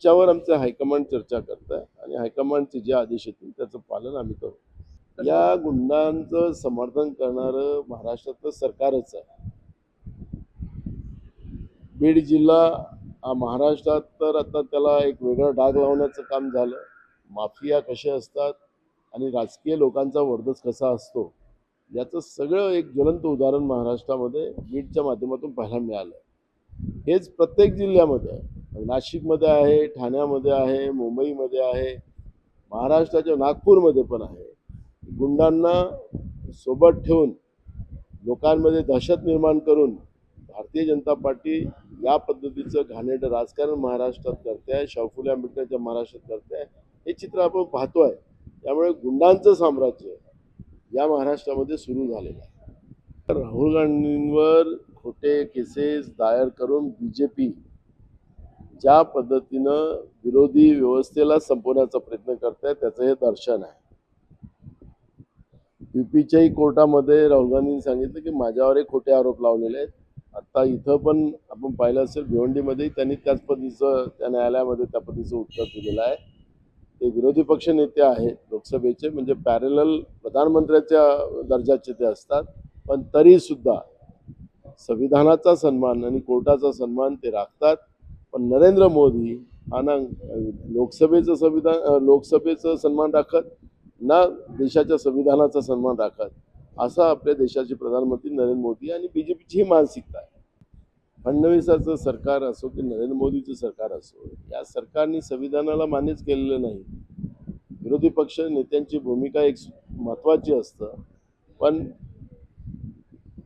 त्याच्यावर आमचं हायकमांड चर्चा करत आहे आणि हायकमांडचे जे आदेश येतील त्याचं पालन आम्ही करू. या गुंडांचं समर्थन करणारं महाराष्ट्रातलं सरकारच आहे. बीड जिल्हा हा महाराष्ट्रात तर आता त्याला एक वेगळा डाग लावण्याचं काम झालं. माफिया कसे असतात आणि राजकीय लोकांचा वर्दच कसा असतो याचं सगळं एक ज्वलंत उदाहरण महाराष्ट्रामध्ये बीडच्या माध्यमातून पाहायला मिळालं. हेच प्रत्येक जिल्ह्यामध्ये आहे. नाशिकमध्ये आहे, ठाण्यामध्ये आहे, मुंबईमध्ये आहे, महाराष्ट्राच्या नागपूरमध्ये पण आहे. गुंडांना सोबत ठेवून लोकांमध्ये दहशत निर्माण करून भारतीय जनता पार्टी या पद्धतीचं घाणेरडं राजकारण महाराष्ट्रात करते आहे, शाहू फुले आंबेडकरच्या महाराष्ट्रात करते आहे. हे चित्र आपण पाहतोय. त्यामुळे गुंडांचं साम्राज्य या महाराष्ट्रामध्ये सुरू झालेलं आहे. राहुल गांधींवर खोटे केसेस दायर करून बीजेपी ज्या पद्धतीनं विरोधी व्यवस्थेला संपवण्याचा प्रयत्न करते त्याचं हे दर्शन आहे. यूपीच्याही कोर्टामध्ये राहुल गांधींनी सांगितलं की माझ्यावरही खोटे आरोप लावलेले आहेत. आता इथं पण आपण पाहिलं असेल भिवंडीमध्येही त्यांनी त्याच पद्धतीचं त्या न्यायालयामध्ये त्या पद्धतीचं उत्तर दिलेलं आहे. ते विरोधी पक्ष नेते आहेत लोकसभेचे, म्हणजे पॅरलल प्रधानमंत्र्याच्या दर्जाचे ते असतात, पण तरीसुद्धा संविधानाचा सन्मान आणि कोर्टाचा सन्मान ते राखतात. पण नरेंद्र मोदी हा ना लोकसभेचं सन्मान राखत ना देशाच्या संविधानाचा सन्मान राखत, असा आपल्या देशाचे प्रधानमंत्री नरेंद्र मोदी आणि बीजेपीची ही मानसिकता आहे. फडणवीसाचं सरकार असो की नरेंद्र मोदीचं सरकार असो, या सरकारने संविधानाला मान्यच केलेलं नाही. विरोधी पक्ष नेत्यांची भूमिका एक महत्त्वाची असतं, पण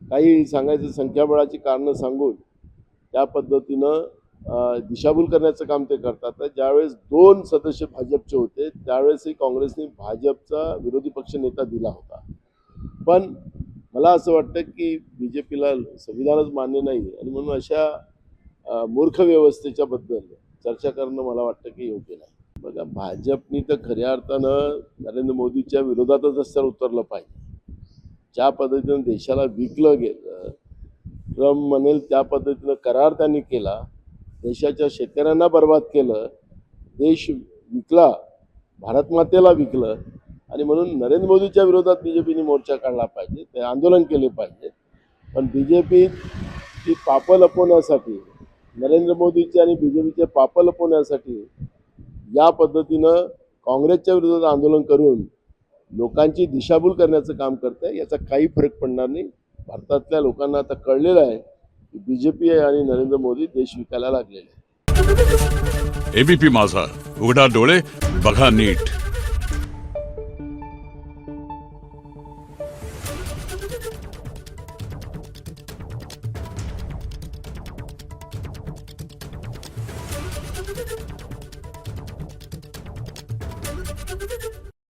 काही सांगायचं संख्याबळाची कारणं सांगून त्या पद्धतीनं दिशाभूल करण्याचं काम ते करतात. ज्यावेळेस 2 सदस्य भाजपचे होते त्यावेळेसही काँग्रेसने भाजपचा विरोधी पक्ष नेता दिला होता. पण मला असं वाटतं की बीजेपीला संविधानच मान्य नाही आणि म्हणून अशा मूर्ख व्यवस्थेच्या बद्दल चर्चा करणं मला वाटतं की योग्य नाही. बघा, भाजपनी तर खऱ्या अर्थानं नरेंद्र मोदीच्या विरोधातच रस्त्यावर उतरलं पाहिजे. ज्या पद्धतीनं देशाला विकलं गेलं, ट्रम्प म्हणेल त्या पद्धतीनं करार त्यांनी केला, देशाच्या शेतकऱ्यांना बर्बाद केलं, देश विकला, भारतमातेला विकलं आणि म्हणून नरेंद्र मोदीच्या विरोधात बीजेपीने मोर्चा काढला पाहिजे, ते आंदोलन केले पाहिजे. पण बीजेपीची पापं लपवण्यासाठी, नरेंद्र मोदीचे आणि बीजेपीचे पापं लपवण्यासाठी या पद्धतीनं काँग्रेसच्या विरोधात आंदोलन करून लोकांची दिशाभूल करण्याचं काम करते. याचा काही फरक पडणार नाही. भारतातल्या लोकांना आता कळलेलं आहे की बीजेपी आणि नरेंद्र मोदी देश विकायला लागलेले आहे. एबीपी माझा, उघडा डोळे बघा नीट. Thank you.